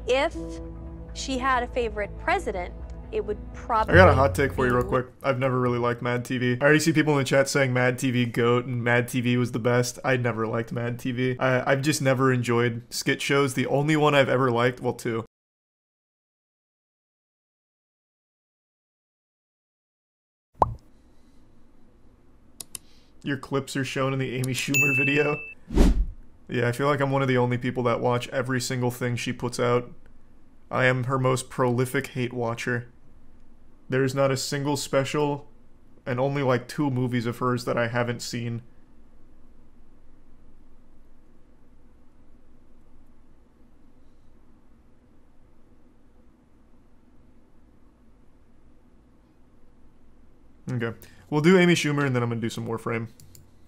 if she had a favorite president, it would probably... I got a hot take for you real quick. I've never really liked Mad TV. I already see people in the chat saying Mad TV GOAT and Mad TV was the best. I never liked Mad TV. I've just never enjoyed skit shows. The only one I've ever liked, well, two. Your clips are shown in the Amy Schumer video. Yeah, I feel like I'm one of the only people that watch every single thing she puts out. I am her most prolific hate watcher. There's not a single special and only like 2 movies of hers that I haven't seen. Okay. We'll do Amy Schumer and then I'm gonna do some Warframe.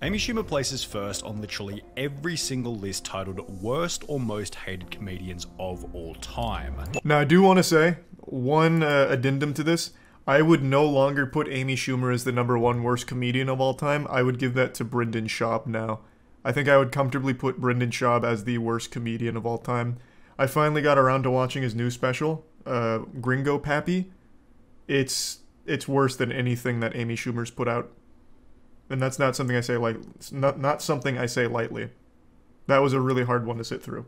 Amy Schumer places first on literally every single list titled Worst or Most Hated Comedians of All Time. Now I do want to say, one addendum to this, I would no longer put Amy Schumer as the #1 worst comedian of all time. I would give that to Brendan Schaub now. I think I would comfortably put Brendan Schaub as the worst comedian of all time. I finally got around to watching his new special, Gringo Pappy. It's worse than anything that Amy Schumer's put out. And that's not something I say not something I say lightly. That was a really hard one to sit through.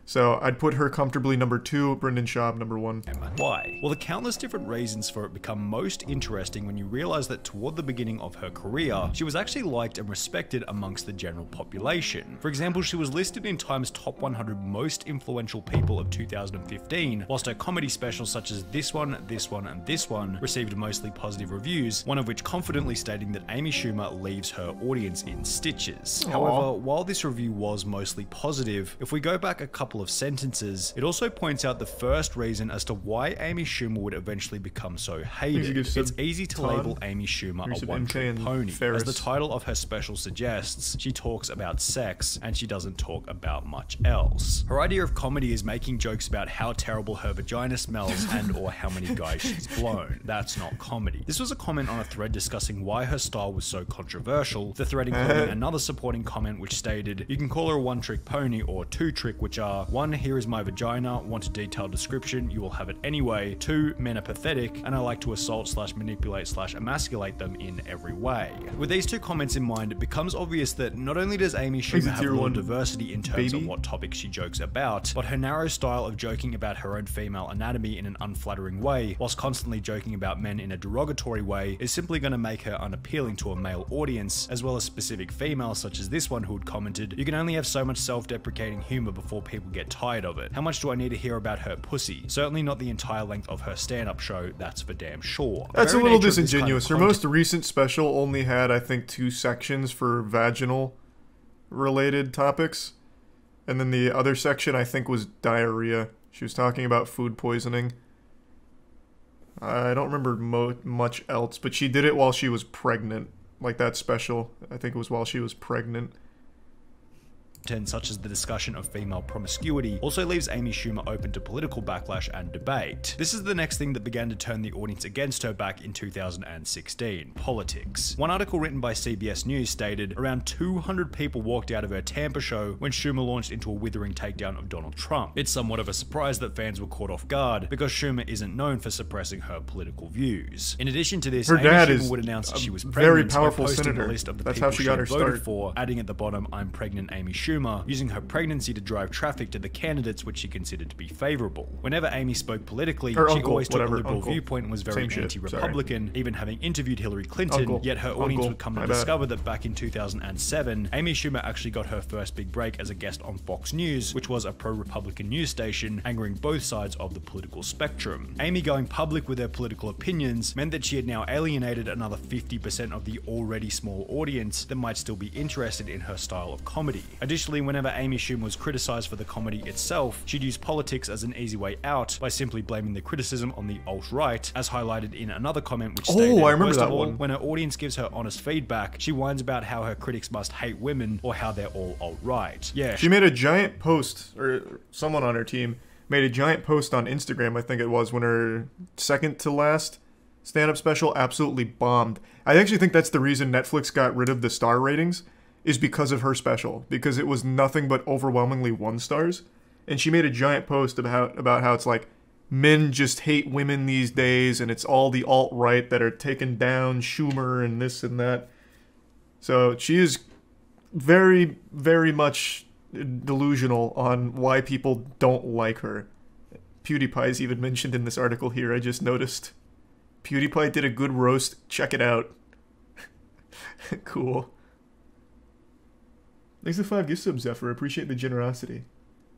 So I'd put her comfortably #2, Brendan Schaub #1. Why? Well, the countless different reasons for it become most interesting when you realize that toward the beginning of her career, she was actually liked and respected amongst the general population. For example, she was listed in Time's top 100 most influential people of 2015, whilst her comedy specials such as this one, and this one received mostly positive reviews, one of which confidently stating that Amy Schumer leaves her audience in stitches. Aww. However, while this review was mostly positive, if we go back a couple of sentences, it also points out the first reason as to why Amy Schumer would eventually become so hated. It's easy to label Amy Schumer a one-trick pony. As the title of her special suggests, she talks about sex and she doesn't talk about much else. Her idea of comedy is making jokes about how terrible her vagina smells and or how many guys she's blown. That's not comedy. This was a comment on a thread discussing why her style was so controversial, the thread including another supporting comment which stated, you can call her a one-trick pony or two-trick, which are 1, here is my vagina, want a detailed description, you will have it anyway. 2, men are pathetic, and I like to assault / manipulate / emasculate them in every way. With these 2 comments in mind, it becomes obvious that not only does Amy Schumer have a lot of diversity in terms of what topics she jokes about, but her narrow style of joking about her own female anatomy in an unflattering way, whilst constantly joking about men in a derogatory way, is simply going to make her unappealing to a male audience, as well as specific females such as this one who had commented, you can only have so much self-deprecating humor before people get tired of it. How much do I need to hear about her pussy? Certainly not the entire length of her stand-up show, that's for damn sure. That's a little disingenuous. Her most recent special only had, I think, 2 sections for vaginal related topics. And then the other section, I think, was diarrhea. She was talking about food poisoning. I don't remember much else, but she did it while she was pregnant. Like that special, I think it was while she was pregnant. Such as the discussion of female promiscuity, also leaves Amy Schumer open to political backlash and debate. This is the next thing that began to turn the audience against her back in 2016, politics. One article written by CBS News stated, around 200 people walked out of her Tampa show when Schumer launched into a withering takedown of Donald Trump. It's somewhat of a surprise that fans were caught off guard, because Schumer isn't known for suppressing her political views. In addition to this, Amy Schumer would announce that she was pregnant, very powerful posting senator. a list of the That's people how she got her voted start. for, adding at the bottom, I'm pregnant Amy Schumer, using her pregnancy to drive traffic to the candidates which she considered to be favorable. Whenever Amy spoke politically, she always took a liberal viewpoint and was very anti-Republican, even having interviewed Hillary Clinton, yet her audience would come to discover that back in 2007, Amy Schumer actually got her first big break as a guest on Fox News, which was a pro-Republican news station, angering both sides of the political spectrum. Amy going public with her political opinions meant that she had now alienated another 50% of the already small audience that might still be interested in her style of comedy. Additionally, whenever Amy Schumer was criticized for the comedy itself, she'd use politics as an easy way out by simply blaming the criticism on the alt-right, as highlighted in another comment which stated, I remember worst that of all, one. when her audience gives her honest feedback, she whines about how her critics must hate women or how they're all alt-right. Yeah, she made a giant post, or someone on her team made a giant post on Instagram, I think it was, when her second to last stand-up special absolutely bombed. I actually think that's the reason Netflix got rid of the star ratings, is because of her special, because it was nothing but overwhelmingly 1 stars. and she made a giant post about how it's like men just hate women these days, and it's all the alt-right that are taking down Schumer and this and that. So she is very, very much delusional on why people don't like her. PewDiePie's even mentioned in this article here, I just noticed. PewDiePie did a good roast. Check it out. Cool. Thanks to 5 gift subs, Zephyr. Appreciate the generosity.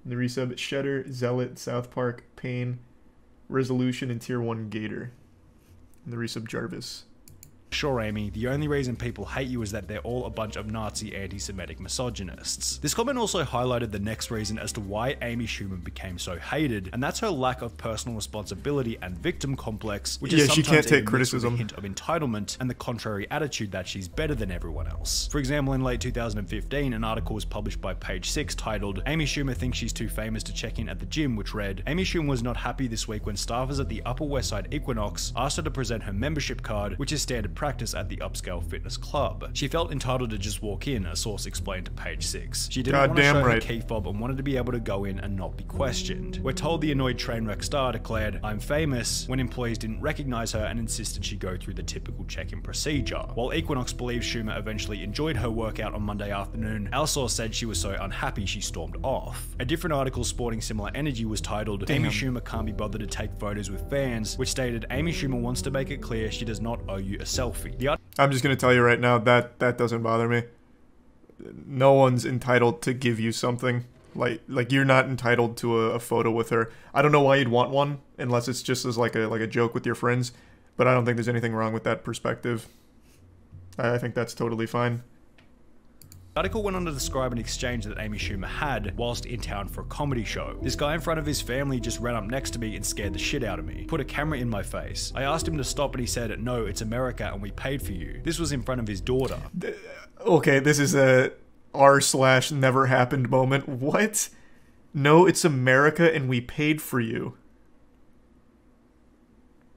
And the resub, Shedder, Zealot, South Park, Pain, Resolution, and Tier 1 Gator. And the resub, Jarvis. Sure, Amy, the only reason people hate you is that they're all a bunch of Nazi anti-Semitic misogynists. This comment also highlighted the next reason as to why Amy Schumer became so hated, and that's her lack of personal responsibility and victim complex, which is sometimes she can't take even criticism. with a hint of entitlement and the contrary attitude that she's better than everyone else. For example, in late 2015, an article was published by Page 6 titled, "Amy Schumer thinks she's too famous to check in at the gym," which read, "Amy Schumer was not happy this week when staffers at the Upper West Side Equinox asked her to present her membership card, which is standard practice at the upscale fitness club. She felt entitled to just walk in," a source explained to Page 6. She didn't want to show her key fob and wanted to be able to go in and not be questioned. We're told the annoyed Trainwreck star declared, "I'm famous," when employees didn't recognize her and insisted she go through the typical check-in procedure. While Equinox believes Schumer eventually enjoyed her workout on Monday afternoon, our source said she was so unhappy she stormed off. A different article sporting similar energy was titled, "Amy Schumer can't be bothered to take photos with fans," which stated, "Amy Schumer wants to make it clear she does not owe you a selfie." I'm just gonna tell you right now that doesn't bother me. No one's entitled to give you something. Like you're not entitled to a photo with her. I don't know why you'd want one unless it's just as like a joke with your friends. But I don't think there's anything wrong with that perspective. I think that's totally fine. The article went on to describe an exchange that Amy Schumer had whilst in town for a comedy show. "This guy in front of his family just ran up next to me and scared the shit out of me. Put a camera in my face. I asked him to stop and he said, 'No, it's America and we paid for you.' This was in front of his daughter." Okay, this is a r/never happened moment. What? "No, it's America and we paid for you."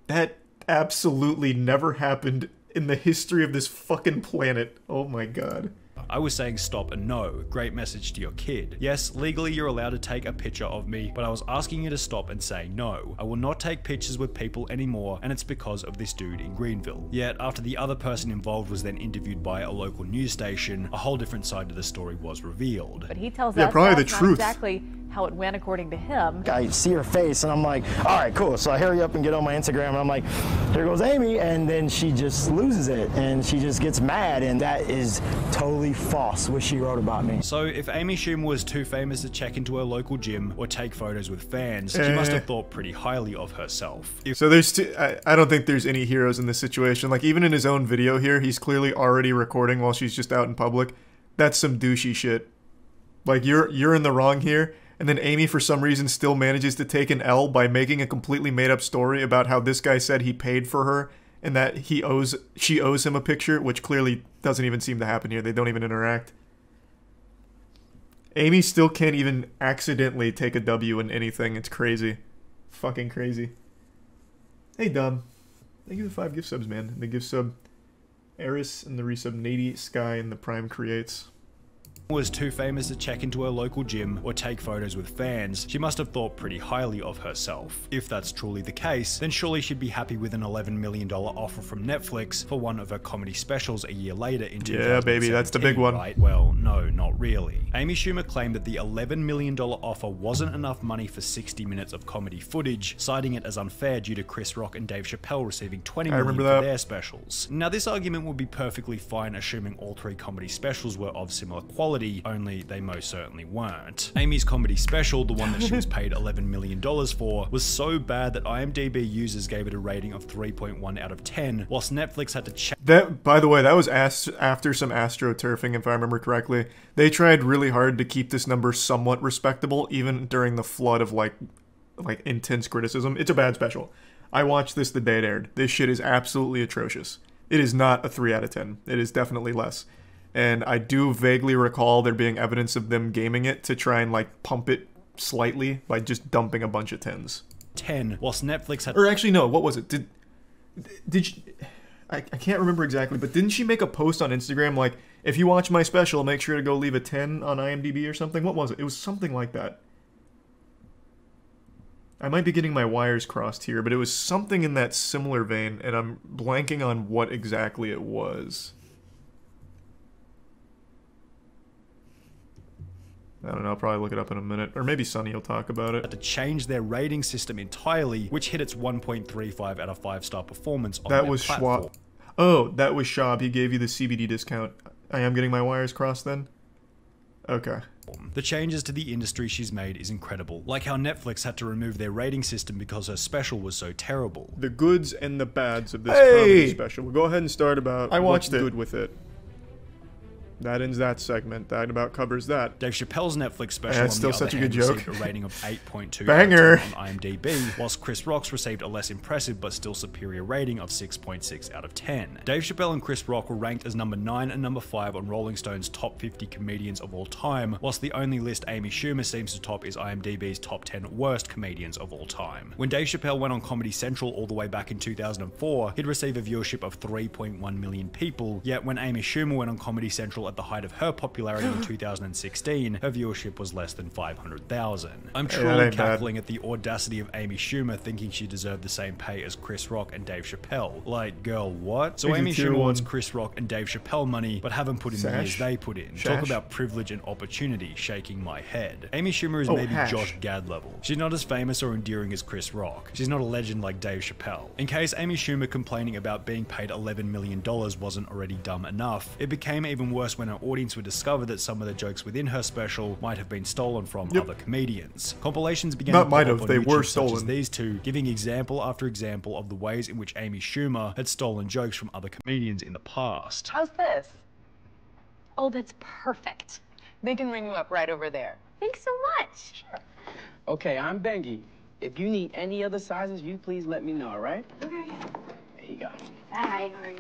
That absolutely never happened in the history of this fucking planet. Oh my god. I was saying stop and no. Great message to your kid. Yes, legally you're allowed to take a picture of me, but I was asking you to stop and say no. I will not take pictures with people anymore, and it's because of this dude in Greenville. Yet, after the other person involved was then interviewed by a local news station, a whole different side to the story was revealed. But he tells us probably the truth. Exactly how it went according to him. I see her face and I'm like, all right, cool. So I hurry up and get on my Instagram and I'm like, here goes Amy, and then she just loses it and she just gets mad, and that is totally false what she wrote about me. So if Amy Schumer was too famous to check into her local gym or take photos with fans, she must have thought pretty highly of herself. So there's I don't think there's any heroes in this situation. Like even in his own video here, he's clearly already recording while she's just out in public. That's some douchey shit. Like you're in the wrong here. And then Amy, for some reason, still manages to take an L by making a completely made-up story about how this guy said he paid for her and that she owes him a picture, which clearly doesn't even seem to happen here. They don't even interact. Amy still can't even accidentally take a W in anything. It's crazy. Fucking crazy. Hey, Dom. Thank you for the 5 gift subs, man. And the gift sub, Eris, and the resub, Nady, Sky, and the Prime Creates. Was too famous to check into her local gym or take photos with fans, she must have thought pretty highly of herself. If that's truly the case, then surely she'd be happy with an $11 million offer from Netflix for one of her comedy specials a year later in 2017. Yeah, baby, that's the big one. Right? Well, no, not really. Amy Schumer claimed that the $11 million offer wasn't enough money for 60 minutes of comedy footage, citing it as unfair due to Chris Rock and Dave Chappelle receiving $20 million for their specials. Now, this argument would be perfectly fine assuming all 3 comedy specials were of similar quality, only they most certainly weren't. Amy's comedy special, the one that she was paid $11 million for, was so bad that IMDb users gave it a rating of 3.1 out of 10, whilst Netflix had to check. That, by the way, that was after some astroturfing, if I remember correctly. They tried really hard to keep this number somewhat respectable, even during the flood of like intense criticism. It's a bad special. I watched this the day it aired. This shit is absolutely atrocious. It is not a 3 out of 10. It is definitely less. And I do vaguely recall there being evidence of them gaming it to try and like pump it slightly by just dumping a bunch of 10s. 10, whilst Netflix had... Or actually, no, what was it? Did she... I can't remember exactly, but didn't she make a post on Instagram like, if you watch my special, make sure to go leave a 10 on IMDb or something? What was it? It was something like that. I might be getting my wires crossed here, but it was something in that similar vein, and I'm blanking on what exactly it was. I don't know, I'll probably look it up in a minute. Or maybe Sonny will talk about it. To change their rating system entirely, which hit its 1.35 out of 5-star performance on that their was platform. Schwab. Oh, that was Schwab. He gave you the CBD discount. I am getting my wires crossed then? Okay. The changes to the industry she's made is incredible. Like how Netflix had to remove their rating system because her special was so terrible. The goods and the bads of this comedy special. We'll go ahead and start about what's good with it. That ends that segment. That about covers that. Dave Chappelle's Netflix special That's still such a good joke. received a rating of 8.2 Banger on IMDb, whilst Chris Rock's received a less impressive but still superior rating of 6.6 out of 10. Dave Chappelle and Chris Rock were ranked as number 9 and number 5 on Rolling Stone's top 50 comedians of all time, whilst the only list Amy Schumer seems to top is IMDb's top 10 worst comedians of all time. When Dave Chappelle went on Comedy Central all the way back in 2004, he'd receive a viewership of 3.1 million people, yet when Amy Schumer went on Comedy Central at the height of her popularity in 2016, her viewership was less than 500,000. I'm truly cackling at the audacity of Amy Schumer thinking she deserved the same pay as Chris Rock and Dave Chappelle. Like, girl, what? So Amy Schumer wants Chris Rock and Dave Chappelle money, but haven't put in the years they put in. Talk about privilege and opportunity, shaking my head. Amy Schumer is maybe Josh Gad level. She's not as famous or endearing as Chris Rock. She's not a legend like Dave Chappelle. In case Amy Schumer complaining about being paid $11 million wasn't already dumb enough, it became even worse when her audience would discover that some of the jokes within her special might have been stolen from other comedians. Compilations began to pop up on they YouTube, were such as stolen. these two, giving example after example of the ways in which Amy Schumer had stolen jokes from other comedians in the past. How's this? Oh, that's perfect. They can ring you up right over there. Thanks so much. Sure. Okay, I'm Bengi. If you need any other sizes, you please let me know, all right? Okay. There you go. Hi, how are you?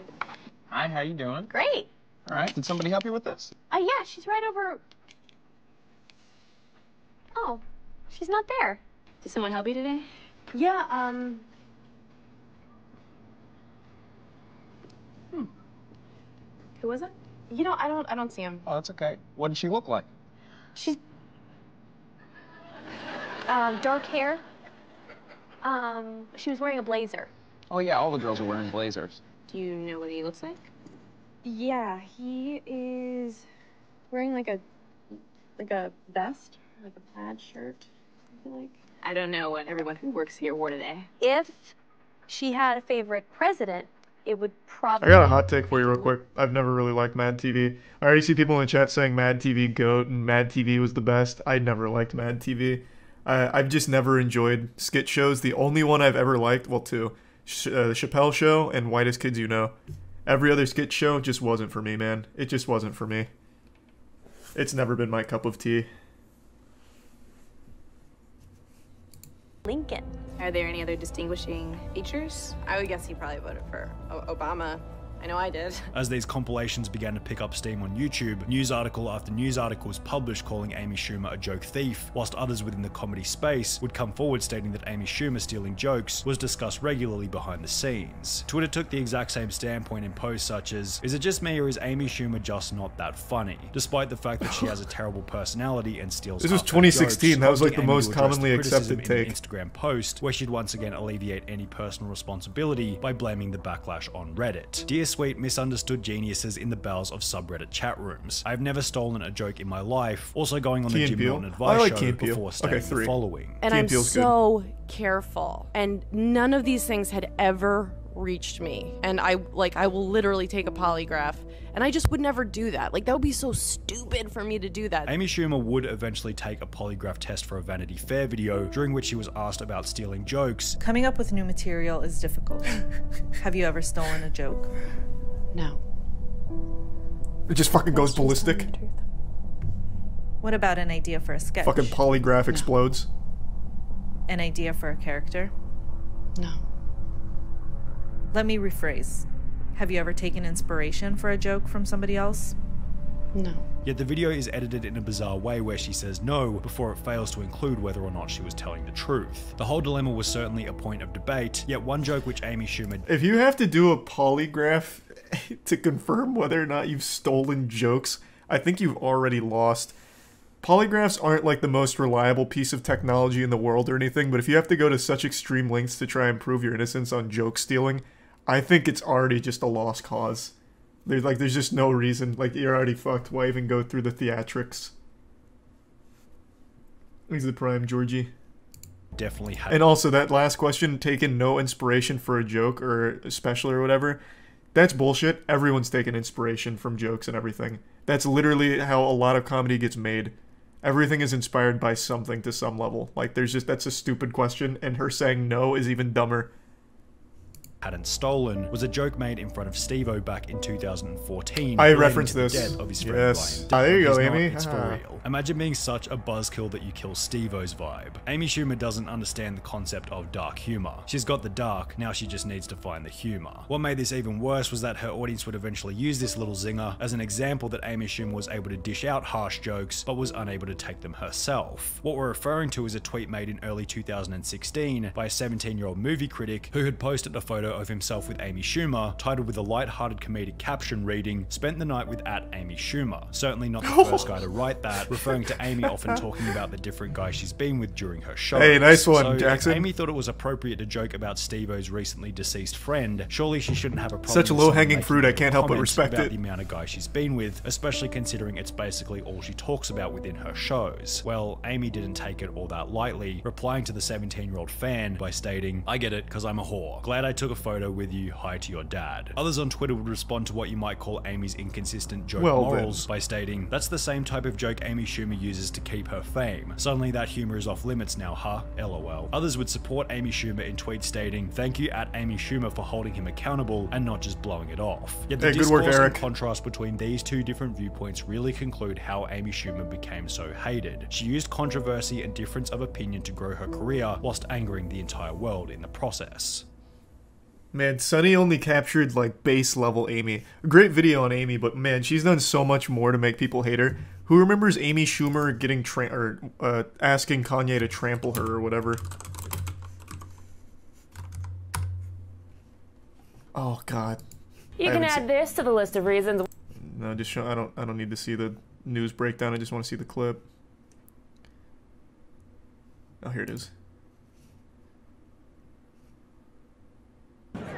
Hi, how you doing? Great. All right, did somebody help you with this? Yeah, she's right over... Oh, she's not there. Did someone help you today? Yeah, Who was it? you know, I don't see him. Oh, that's okay. What did she look like? She's... dark hair. She was wearing a blazer. Oh, yeah, all the girls are wearing blazers. Do you know what he looks like? Yeah, he is wearing like a vest, like a plaid shirt, I feel like. I don't know what everyone who works here wore today. If she had a favorite president, it would probably... I got a hot take for you real quick. I've never really liked Mad TV. I already see people in the chat saying Mad TV GOAT and Mad TV was the best. I never liked Mad TV. I've just never enjoyed skit shows. The only one I've ever liked, well, two, the Chappelle Show and Whitest Kids You Know. Every other skit show just wasn't for me, man. It just wasn't for me. It's never been my cup of tea. Lincoln. Are there any other distinguishing features? I would guess he probably voted for Obama. I know I did. As these compilations began to pick up steam on YouTube, news article after news article was published calling Amy Schumer a joke thief, whilst others within the comedy space would come forward stating that Amy Schumer stealing jokes was discussed regularly behind the scenes. Twitter took the exact same standpoint in posts such as, "Is it just me or is Amy Schumer just not that funny?" Despite the fact that she has a terrible personality and steals This was half her 2016, jokes, that was like prompting the Amy most to address commonly the criticism accepted in an take. Instagram post where she'd once again alleviate any personal responsibility by blaming the backlash on Reddit. Dear sweet misunderstood geniuses in the bowels of subreddit chat rooms. I've never stolen a joke in my life. Also going on the Jim Norton advice show before stating the following. And I'm so careful. And none of these things had ever reached me. And I will literally take a polygraph. And I just would never do that. Like, that would be so stupid for me to do that. Amy Schumer would eventually take a polygraph test for a Vanity Fair video, during which she was asked about stealing jokes. Coming up with new material is difficult. Have you ever stolen a joke? No. It just fucking goes ballistic. What about an idea for a sketch? Fucking polygraph explodes. An idea for a character? No. Let me rephrase. Have you ever taken inspiration for a joke from somebody else? No. Yet the video is edited in a bizarre way where she says no before it fails to include whether or not she was telling the truth. The whole dilemma was certainly a point of debate, yet one joke which Amy Schumer... If you have to do a polygraph to confirm whether or not you've stolen jokes, I think you've already lost. polygraphs aren't like the most reliable piece of technology in the world or anything, but if you have to go to such extreme lengths to try and prove your innocence on joke stealing, I think it's already just a lost cause. There's just no reason. Like, you're already fucked. Why even go through the theatrics? He's the prime, Georgie. Definitely had. And also, that last question, taking no inspiration for a joke or a special or whatever, that's bullshit. Everyone's taking inspiration from jokes and everything. That's literally how a lot of comedy gets made. Everything is inspired by something to some level. Like, that's a stupid question, and her saying no is even dumber. Hadn't stolen was a joke made in front of Steve-O back in 2014. I referenced this. Death of his friend Yes. Brian. There you go, He's not, Amy. It's for real. Imagine being such a buzzkill that you kill Steve-O's vibe. Amy Schumer doesn't understand the concept of dark humor. She's got the dark, now she just needs to find the humor. What made this even worse was that her audience would eventually use this little zinger as an example that Amy Schumer was able to dish out harsh jokes, but was unable to take them herself. What we're referring to is a tweet made in early 2016 by a 17-year-old movie critic who had posted a photo of himself with Amy Schumer, titled with a light-hearted comedic caption reading, "Spent the night with @Amy Schumer." Certainly not the first guy to write that, referring to Amy often talking about the different guys she's been with during her shows. Hey, nice one, so Jackson. If Amy thought it was appropriate to joke about Steve-O's recently deceased friend, surely she shouldn't have a problem. Such a with low-hanging someone fruit, I making can't help but comments respect about it. the amount of guys she's been with, especially considering it's basically all she talks about within her shows. Well, Amy didn't take it all that lightly, replying to the 17-year-old fan by stating, "I get it, cause I'm a whore. Glad I took a photo with you, hi to your dad." Others on Twitter would respond to what you might call Amy's inconsistent joke morals by stating, "That's the same type of joke Amy Schumer uses to keep her fame. Suddenly that humor is off limits now, huh? LOL." Others would support Amy Schumer in tweets stating, "Thank you @Amy Schumer for holding him accountable and not just blowing it off." Yet the discourse and contrast between these two different viewpoints really conclude how Amy Schumer became so hated. She used controversy and difference of opinion to grow her career, whilst angering the entire world in the process. Man, Sunny only captured, like, base level Amy. A great video on Amy, but man, she's done so much more to make people hate her. Who remembers Amy Schumer getting asking Kanye to trample her or whatever? Oh God. You can add this to the list of reasons. No, just show. I don't need to see the news breakdown. I just want to see the clip. Oh, here it is.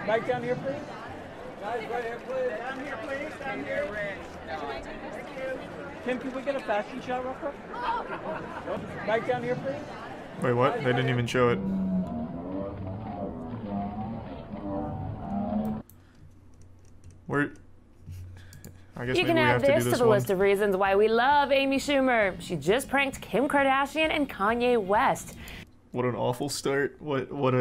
Right down here, please. Guys, right here, please. Down here, please. Down here. Thank you. Kim, can we get a fashion shot real quick? Right down here, please. Wait, what? They didn't even show it. Where? I guess you can add this to the list of reasons why we love Amy Schumer. She just pranked Kim Kardashian and Kanye West. What an awful start. What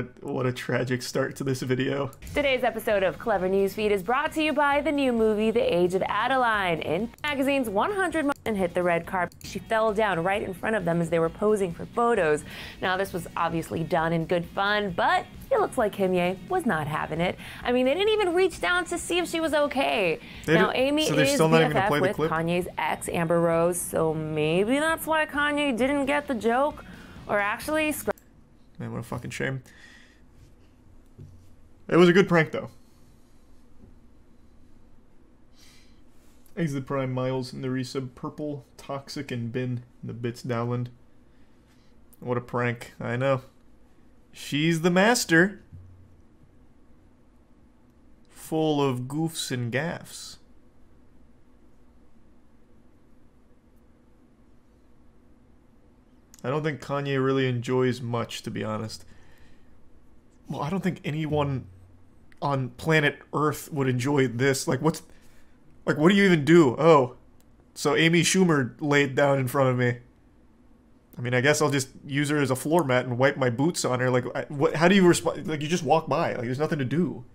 a tragic start to this video. Today's episode of Clever Newsfeed is brought to you by the new movie The Age of Adeline. In magazine's 100 Most and hit the red carpet. She fell down right in front of them as they were posing for photos. Now this was obviously done in good fun, but it looks like Kimye was not having it. I mean, they didn't even reach down to see if she was okay. Now Amy is BFF with Kanye's ex, Amber Rose, so maybe that's why Kanye didn't get the joke. Or actually... Man, what a fucking shame. It was a good prank, though. Exit Prime, Miles, and the resub, Purple, Toxic, and Bin, the Bits Dowland. What a prank, I know. She's the master. Full of goofs and gaffs. I don't think Kanye really enjoys much, to be honest. Well, I don't think anyone on planet Earth would enjoy this. Like, what do you even do? Oh, so Amy Schumer laid down in front of me. I mean, I guess I'll just use her as a floor mat and wipe my boots on her. Like, how do you respond? Like, you just walk by. Like, there's nothing to do.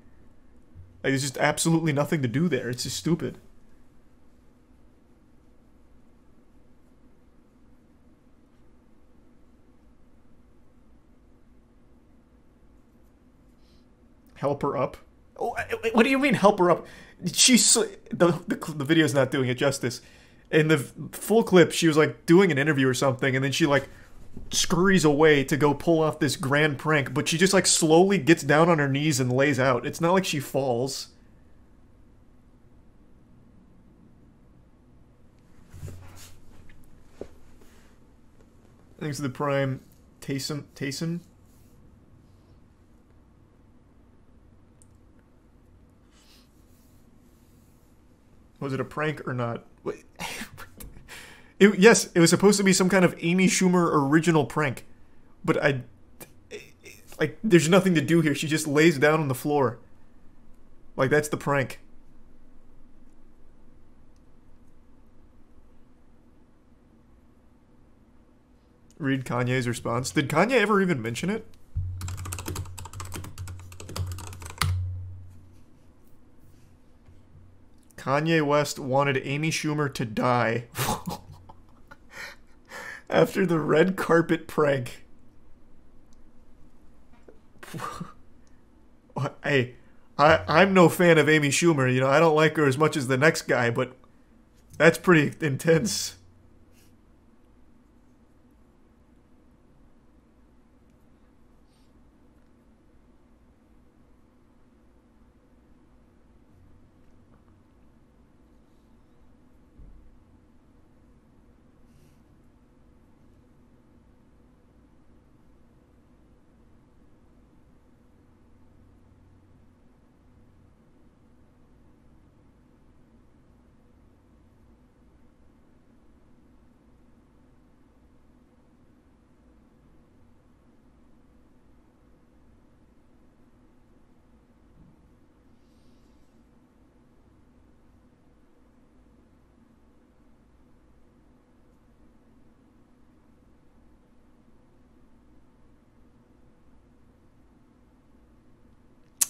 Like, there's just absolutely nothing to do there. It's just stupid. Help her up? Oh, what do you mean help her up? She's the video's not doing it justice. In the full clip, she was like doing an interview or something, and then she like scurries away to go pull off this grand prank, but she just like slowly gets down on her knees and lays out. It's not like she falls. Thanks to the Prime. Taysom? Was it a prank or not? Wait. Yes, it was supposed to be some kind of Amy Schumer original prank. But like, there's nothing to do here. She just lays down on the floor. Like, that's the prank. Read Kanye's response. Did Kanye ever even mention it? Kanye West wanted Amy Schumer to die after the red carpet prank. Hey, I'm no fan of Amy Schumer, you know, I don't like her as much as the next guy, but that's pretty intense.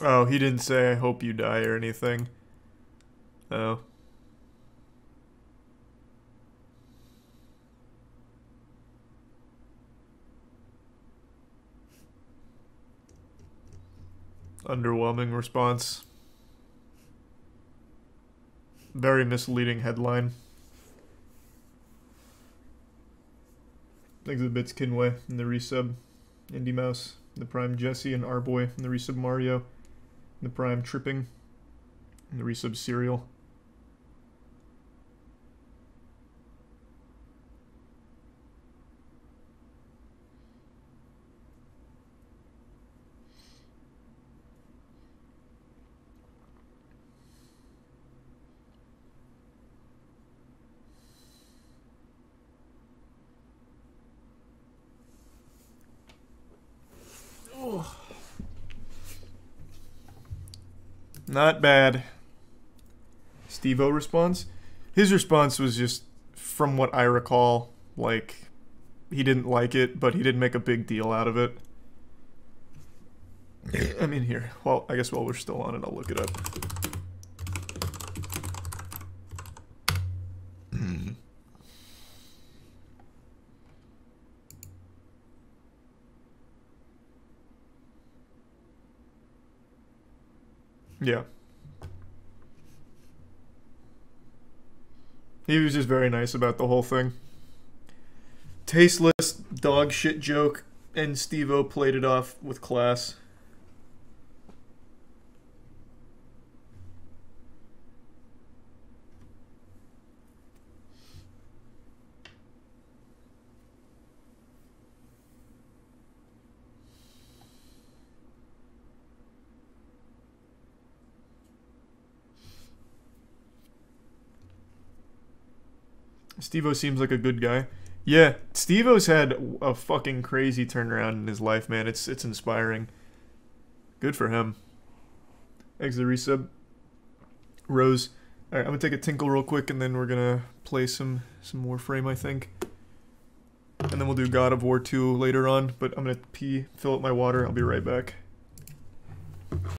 Oh, he didn't say, I hope you die or anything. Oh. Underwhelming response. Very misleading headline. Thanks to the bits Kinway and the resub. Indie Mouse, the Prime Jesse and Arboy, and the resub Mario. The Prime Tripping, and the resub Serial. Oh. Not bad. Steve-O response? His response was just, from what I recall, like, he didn't like it, but he didn't make a big deal out of it. I mean, here. Well, I guess while we're still on it, I'll look it up. Yeah. He was just very nice about the whole thing. Tasteless dog shit joke, and Steve-O played it off with class. Steve-O seems like a good guy. Yeah, Steve-O's had a fucking crazy turnaround in his life, man. It's inspiring. Good for him. Exit resub. Rose. Alright, I'm gonna take a tinkle real quick, and then we're gonna play some Warframe, I think. And then we'll do God of War 2 later on, but I'm gonna pee, fill up my water. I'll be right back.